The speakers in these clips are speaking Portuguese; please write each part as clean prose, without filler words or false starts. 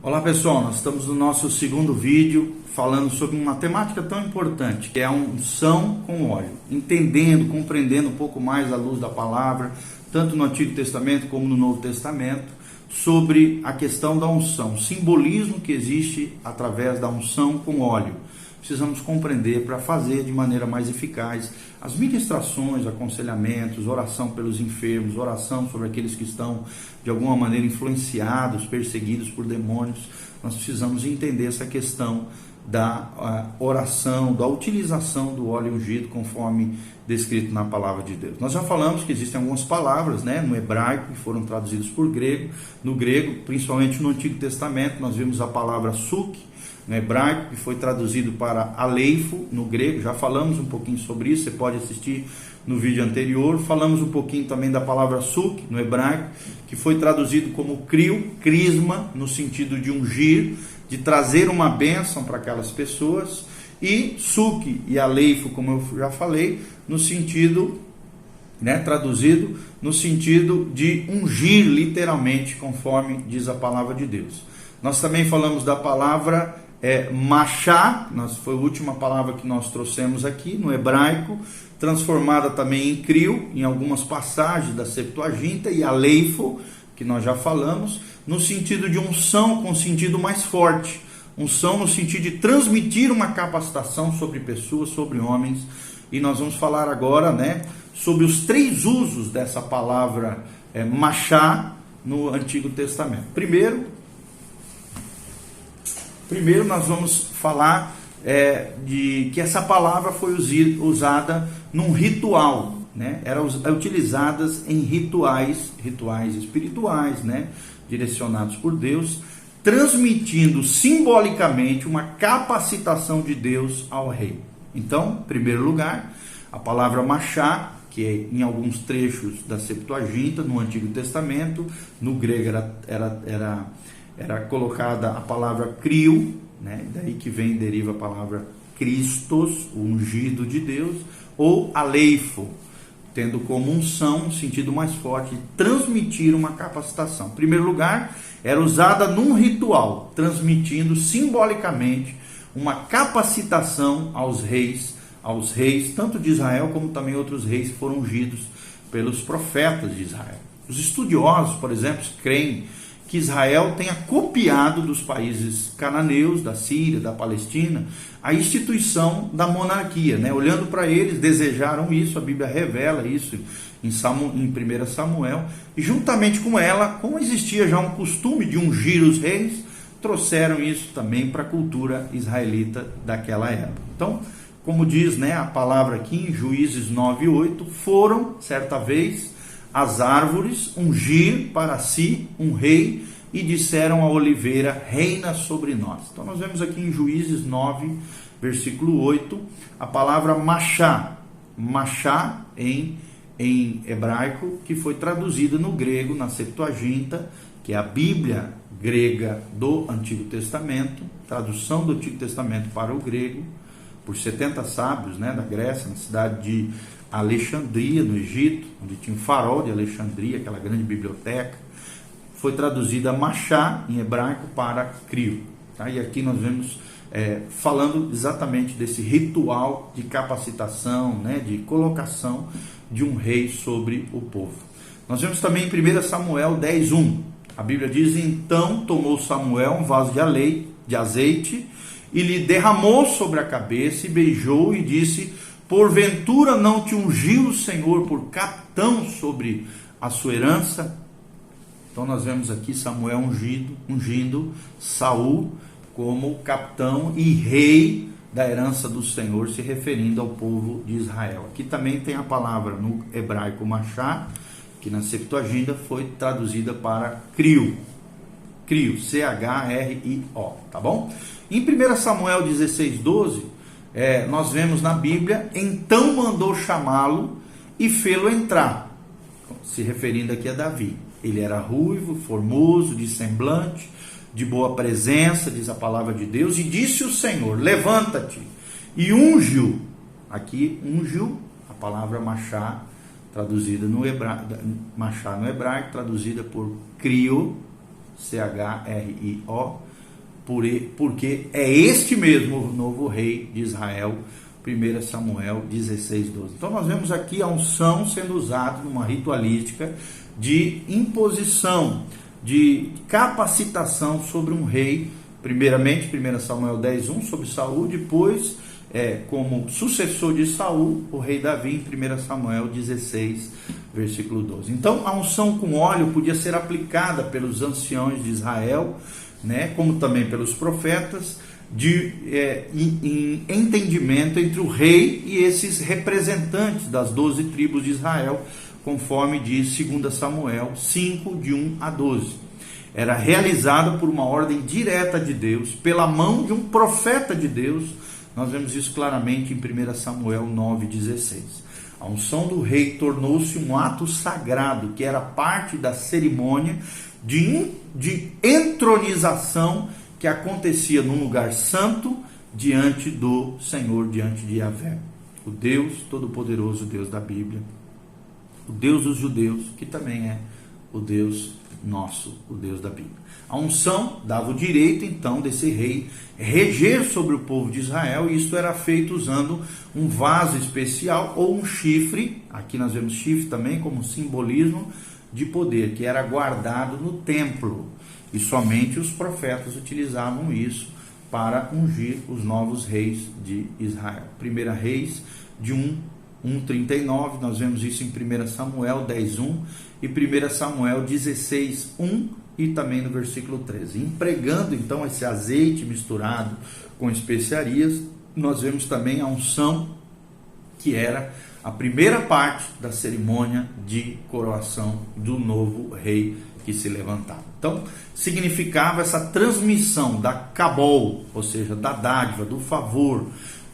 Olá pessoal, nós estamos no nosso segundo vídeo falando sobre uma temática tão importante, que é a unção com óleo, entendendo, compreendendo um pouco mais à luz da palavra, tanto no Antigo Testamento como no Novo Testamento, sobre a questão da unção, o simbolismo que existe através da unção com óleo. Precisamos compreender para fazer de maneira mais eficaz as ministrações, aconselhamentos, oração pelos enfermos, oração sobre aqueles que estão de alguma maneira influenciados, perseguidos por demônios. Nós precisamos entender essa questão da oração, da utilização do óleo ungido conforme descrito na palavra de Deus. Nós já falamos que existem algumas palavras, no hebraico, que foram traduzidas por grego. No grego, principalmente no Antigo Testamento, nós vimos a palavra suk, no hebraico, que foi traduzido para aleifo no grego. Já falamos um pouquinho sobre isso, você pode assistir no vídeo anterior. Falamos um pouquinho também da palavra suk no hebraico, que foi traduzido como crio, crisma, no sentido de ungir, de trazer uma bênção para aquelas pessoas, e suk e aleifo, como eu já falei, no sentido, traduzido no sentido de ungir literalmente, conforme diz a palavra de Deus. Nós também falamos da palavra machá, foi a última palavra que nós trouxemos aqui no hebraico, transformada também em crio, em algumas passagens da Septuaginta, e aleifo, que nós já falamos, no sentido de unção com sentido mais forte, unção no sentido de transmitir uma capacitação sobre pessoas, sobre homens. E nós vamos falar agora, sobre os três usos dessa palavra machá no Antigo Testamento. Primeiro nós vamos falar de que essa palavra foi usada num ritual, eram utilizadas em rituais espirituais, direcionados por Deus, transmitindo simbolicamente uma capacitação de Deus ao rei. Então, em primeiro lugar, a palavra machá, que é em alguns trechos da Septuaginta, no Antigo Testamento, no grego era colocada a palavra crio, daí que deriva a palavra Christos, o ungido de Deus, ou aleifo, tendo como unção um sentido mais forte de transmitir uma capacitação. Em primeiro lugar, era usada num ritual, transmitindo simbolicamente uma capacitação aos reis, tanto de Israel como também outros reis que foram ungidos pelos profetas de Israel. Os estudiosos, por exemplo, creem que Israel tenha copiado dos países cananeus, da Síria, da Palestina, a instituição da monarquia. Olhando para eles, desejaram isso, a Bíblia revela isso em 1 Samuel, e juntamente com ela, como existia já um costume de ungir os reis, trouxeram isso também para a cultura israelita daquela época. Então, como diz a palavra aqui em Juízes 9:8, foram, certa vez, as árvores ungir para si um rei e disseram à oliveira, reina sobre nós. Então nós vemos aqui em Juízes 9, versículo 8, a palavra machá, em hebraico, que foi traduzida no grego, na Septuaginta, que é a Bíblia grega do Antigo Testamento, tradução do Antigo Testamento para o grego, por 70 sábios da Grécia, na cidade de Alexandria, no Egito, onde tinha o farol de Alexandria, aquela grande biblioteca. Foi traduzida machá em hebraico para crio. E aqui nós vemos falando exatamente desse ritual de capacitação, de colocação de um rei sobre o povo. Nós vemos também em 1 Samuel 10:1. A Bíblia diz: então tomou Samuel um vaso de azeite e lhe derramou sobre a cabeça e beijou e disse: porventura não te ungiu o Senhor por capitão sobre a sua herança? Então nós vemos aqui Samuel ungindo Saul como capitão e rei da herança do Senhor, se referindo ao povo de Israel. Aqui também tem a palavra no hebraico machá, que na Septuaginta foi traduzida para crio, C-H-R-I-O, tá bom? Em 1 Samuel 16:12, nós vemos na Bíblia, então mandou chamá-lo e fê-lo entrar, se referindo aqui a Davi. Ele era ruivo, formoso, de semblante, de boa presença, diz a palavra de Deus, e disse o Senhor, levanta-te, e ungiu, aqui ungiu, a palavra machá, traduzida no hebraico, traduzida por crio, C-H-R-I-O, porque é este mesmo novo rei de Israel. 1 Samuel 16, 12. Então nós vemos aqui a unção sendo usada numa ritualística de imposição, de capacitação sobre um rei. Primeiramente, 1 Samuel 10, 1, sobre Saul. Depois, como sucessor de Saul, o rei Davi, em 1 Samuel 16, versículo 12. Então a unção com óleo podia ser aplicada pelos anciãos de Israel, né, como também pelos profetas, em entendimento entre o rei e esses representantes das 12 tribos de Israel, conforme diz 2 Samuel 5, de 1 a 12. Era realizada por uma ordem direta de Deus, pela mão de um profeta de Deus. Nós vemos isso claramente em 1 Samuel 9, 16. A unção do rei tornou-se um ato sagrado, que era parte da cerimônia de entronização que acontecia num lugar santo diante do Senhor, diante de Yahvé, o Deus Todo-Poderoso, Deus da Bíblia, o Deus dos judeus, que também é o Deus nosso, o Deus da Bíblia. A unção dava o direito, então, desse rei reger sobre o povo de Israel, e isto era feito usando um vaso especial ou um chifre. Aqui nós vemos chifre também como simbolismo de poder, que era guardado no templo. E somente os profetas utilizavam isso para ungir os novos reis de Israel. 1 Reis de 1:39, nós vemos isso em 1 Samuel 10:1 e 1 Samuel 16:1 e também no versículo 13. Empregando então esse azeite misturado com especiarias, nós vemos também a unção, que era a primeira parte da cerimônia de coroação do novo rei que se levantava. Então, significava essa transmissão da cabol, ou seja, da dádiva, do favor,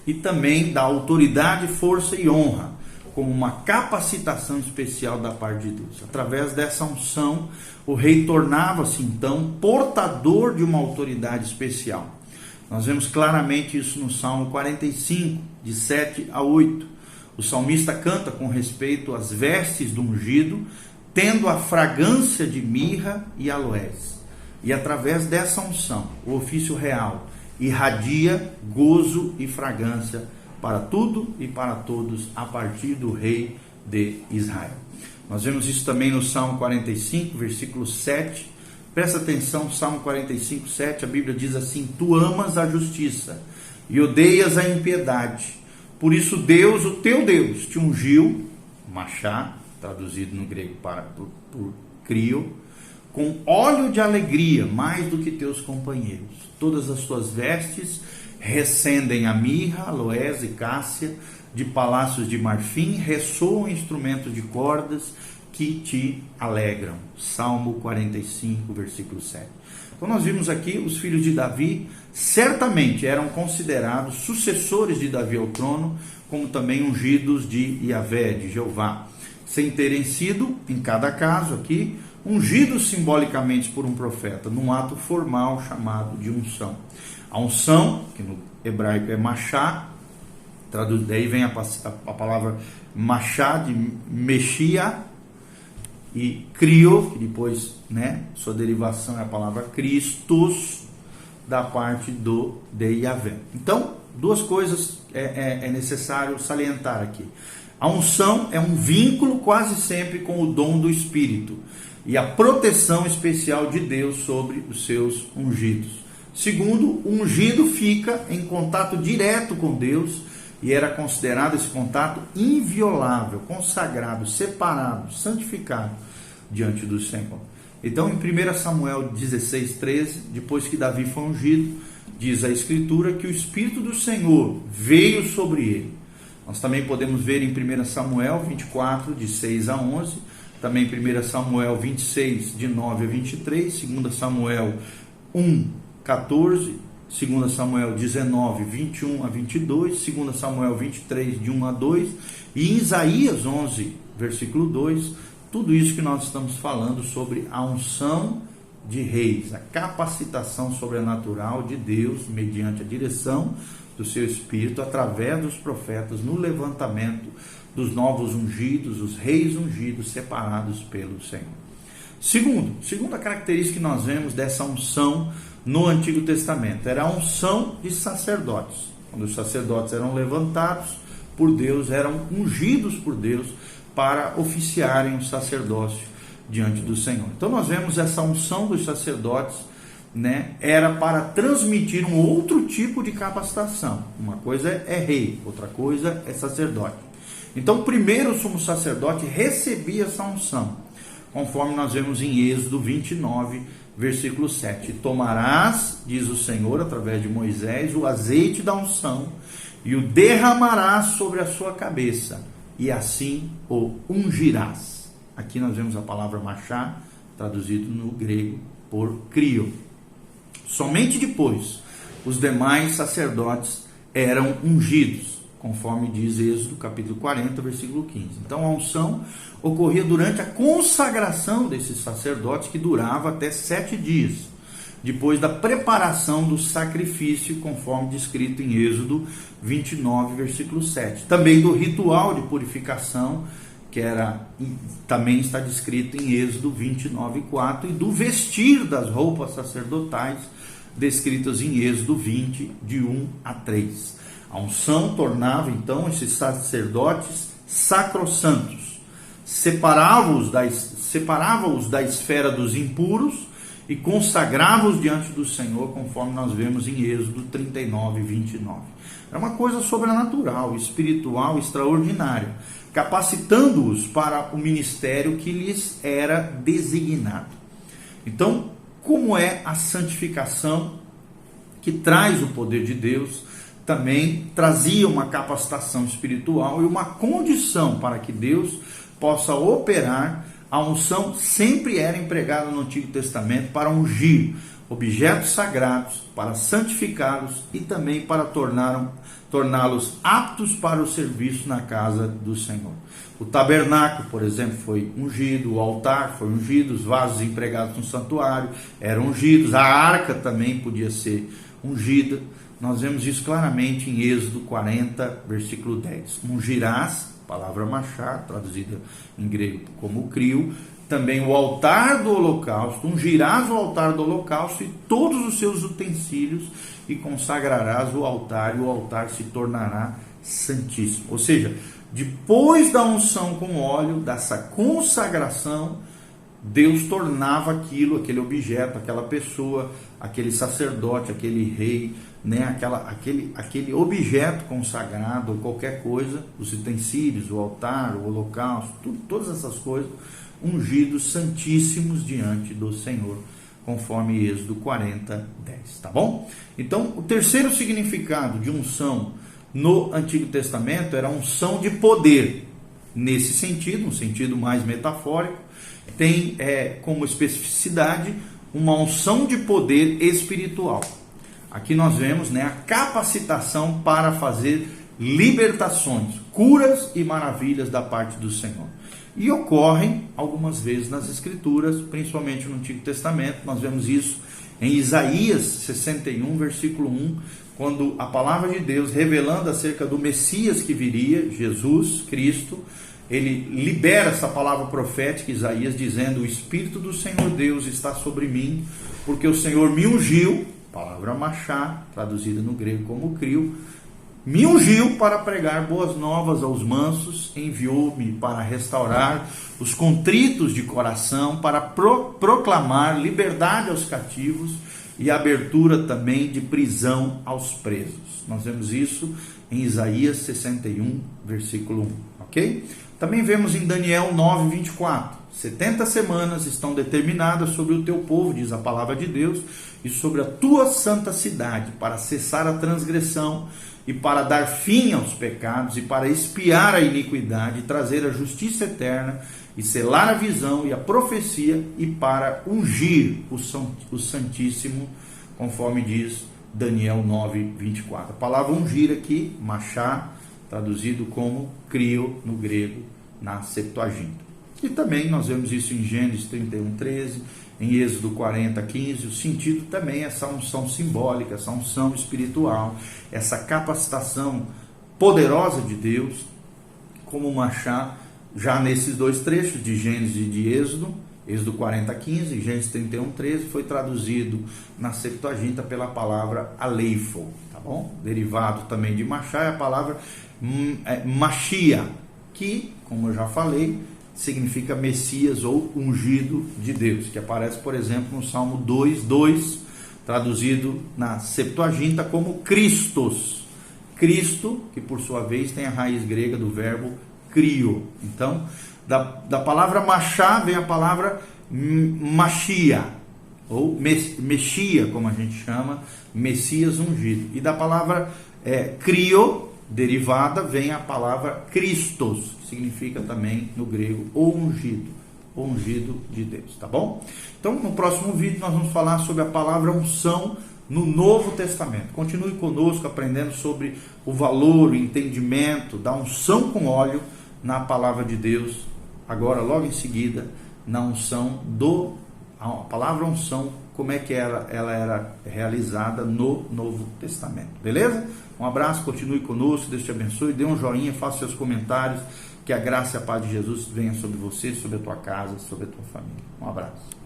e também da autoridade, força e honra, como uma capacitação especial da parte de Deus. Através dessa unção, o rei tornava-se então portador de uma autoridade especial. Nós vemos claramente isso no Salmo 45, de 7 a 8. O salmista canta com respeito às vestes do ungido, tendo a fragrância de mirra e aloés. E através dessa unção, o ofício real irradia gozo e fragrância para tudo e para todos a partir do rei de Israel. Nós vemos isso também no Salmo 45, versículo 7. Presta atenção, Salmo 45, 7, a Bíblia diz assim: Tu amas a justiça e odeias a impiedade. Por isso Deus, o teu Deus, te ungiu, machá, traduzido no grego por crio, com óleo de alegria, mais do que teus companheiros. Todas as tuas vestes recendem a mirra, aloés e cássia, de palácios de marfim, ressoam instrumentos de cordas que te alegram. Salmo 45, versículo 7. Então nós vimos aqui os filhos de Davi, certamente eram considerados sucessores de Davi ao trono, como também ungidos de Yahvé, de Jeová, sem terem sido, em cada caso aqui, ungidos simbolicamente por um profeta, num ato formal chamado de unção. A unção, que no hebraico é machá, daí vem a palavra machá, de mexia, e crio, que depois, sua derivação é a palavra Christos, da parte de Yahvé. Então, duas coisas é necessário salientar aqui. A unção é um vínculo quase sempre com o dom do Espírito e a proteção especial de Deus sobre os seus ungidos. Segundo, o ungido fica em contato direto com Deus e era considerado esse contato inviolável, consagrado, separado, santificado diante do Senhor. Então, em 1 Samuel 16, 13, depois que Davi foi ungido, diz a Escritura que o Espírito do Senhor veio sobre ele. Nós também podemos ver em 1 Samuel 24, de 6 a 11, também 1 Samuel 26, de 9 a 23, 2 Samuel 1, 14, 2 Samuel 19, 21 a 22, 2 Samuel 23, de 1 a 2, e em Isaías 11, versículo 2, tudo isso que nós estamos falando sobre a unção de reis, a capacitação sobrenatural de Deus, mediante a direção do seu Espírito, através dos profetas, no levantamento dos novos ungidos, os reis ungidos, separados pelo Senhor. Segunda característica que nós vemos dessa unção no Antigo Testamento. Era a unção de sacerdotes. Quando os sacerdotes eram levantados por Deus, eram ungidos por Deus para oficiarem o sacerdócio diante do Senhor. Então nós vemos essa unção dos sacerdotes, né, era para transmitir um outro tipo de capacitação. Uma coisa é rei, outra coisa é sacerdote. Então primeiro o sumo sacerdote recebia essa unção, conforme nós vemos em Êxodo 29, versículo 7. Tomarás, diz o Senhor através de Moisés, o azeite da unção e o derramarás sobre a sua cabeça, e assim o ungirás. Aqui nós vemos a palavra machá, traduzido no grego por crio. Somente depois os demais sacerdotes eram ungidos, conforme diz Êxodo capítulo 40, versículo 15. Então a unção ocorria durante a consagração desses sacerdotes, que durava até 7 dias, depois da preparação do sacrifício, conforme descrito em Êxodo 29, versículo 7. Também do ritual de purificação, que também está descrito em Êxodo 29, 4, e do vestir das roupas sacerdotais, descritas em Êxodo 20, de 1 a 3. A unção tornava então esses sacerdotes sacrossantos, separava-os da esfera dos impuros e consagrava-os diante do Senhor, conforme nós vemos em Êxodo 39, 29. É uma coisa sobrenatural, espiritual, extraordinária, capacitando-os para o ministério que lhes era designado. Então, como é a santificação que traz o poder de Deus, também trazia uma capacitação espiritual e uma condição para que Deus possa operar. A unção sempre era empregada no Antigo Testamento para ungir objetos sagrados, para santificá-los e também para torná-los aptos para o serviço na casa do Senhor. O tabernáculo, por exemplo, foi ungido, o altar foi ungido, os vasos empregados no santuário eram ungidos, a arca também podia ser ungida. Nós vemos isso claramente em Êxodo 40, versículo 10. Ungirás, palavra machá, traduzida em grego como crio, também o altar do holocausto, ungirás o altar do holocausto e todos os seus utensílios, e consagrarás o altar, e o altar se tornará santíssimo. Ou seja, depois da unção com óleo, dessa consagração, Deus tornava aquele objeto, aquela pessoa, aquele sacerdote, aquele rei, né, aquele objeto consagrado, ou qualquer coisa, os utensílios, o altar, o holocausto, todas essas coisas, ungidos santíssimos diante do Senhor, conforme Êxodo 40, 10, tá bom? Então, o terceiro significado de unção no Antigo Testamento era unção de poder. Nesse sentido, um sentido mais metafórico, tem como especificidade uma unção de poder espiritual. Aqui nós vemos, né, a capacitação para fazer libertações, curas e maravilhas da parte do Senhor. E ocorrem algumas vezes nas Escrituras, principalmente no Antigo Testamento. Nós vemos isso em Isaías 61, versículo 1, quando a palavra de Deus, revelando acerca do Messias que viria, Jesus Cristo, ele libera essa palavra profética, Isaías, dizendo: o Espírito do Senhor Deus está sobre mim, porque o Senhor me ungiu, palavra machá, traduzida no grego como crio, me ungiu para pregar boas novas aos mansos, enviou-me para restaurar os contritos de coração, para proclamar liberdade aos cativos e abertura também de prisão aos presos. Nós vemos isso em Isaías 61, versículo 1, ok? Também vemos em Daniel 9, 24. 70 semanas estão determinadas sobre o teu povo, diz a palavra de Deus, e sobre a tua santa cidade, para cessar a transgressão e para dar fim aos pecados e para expiar a iniquidade, trazer a justiça eterna e selar a visão e a profecia, e para ungir o Santíssimo, conforme diz Daniel 9, 24. A palavra ungir aqui, machá, traduzido como crio no grego, na Septuaginta. E também nós vemos isso em Gênesis 31, 13, em Êxodo 40, 15, o sentido também é essa unção simbólica, essa unção espiritual, essa capacitação poderosa de Deus, como machá, já nesses dois trechos de Gênesis e de Êxodo, Êxodo 40:15, Gênesis 31:13 foi traduzido na Septuaginta pela palavra aleifo, tá bom? Derivado também de Machá é a palavra Machia, que, como eu já falei, significa Messias ou ungido de Deus, que aparece, por exemplo, no Salmo 2:2, traduzido na Septuaginta como Christos. Cristo, que por sua vez tem a raiz grega do verbo crio. Então, da palavra Machá vem a palavra Machia, ou Mexia, como a gente chama, Messias ungido. E da palavra crio, derivada, vem a palavra Christos, que significa também no grego o ungido de Deus, tá bom? Então, no próximo vídeo nós vamos falar sobre a palavra unção no Novo Testamento. Continue conosco aprendendo sobre o valor, o entendimento da unção com óleo na palavra de Deus. Agora, logo em seguida, na unção a palavra unção, como é que ela era realizada no Novo Testamento. Beleza? Um abraço, continue conosco, Deus te abençoe, dê um joinha, faça seus comentários, que a graça e a paz de Jesus venha sobre você, sobre a tua casa, sobre a tua família. Um abraço.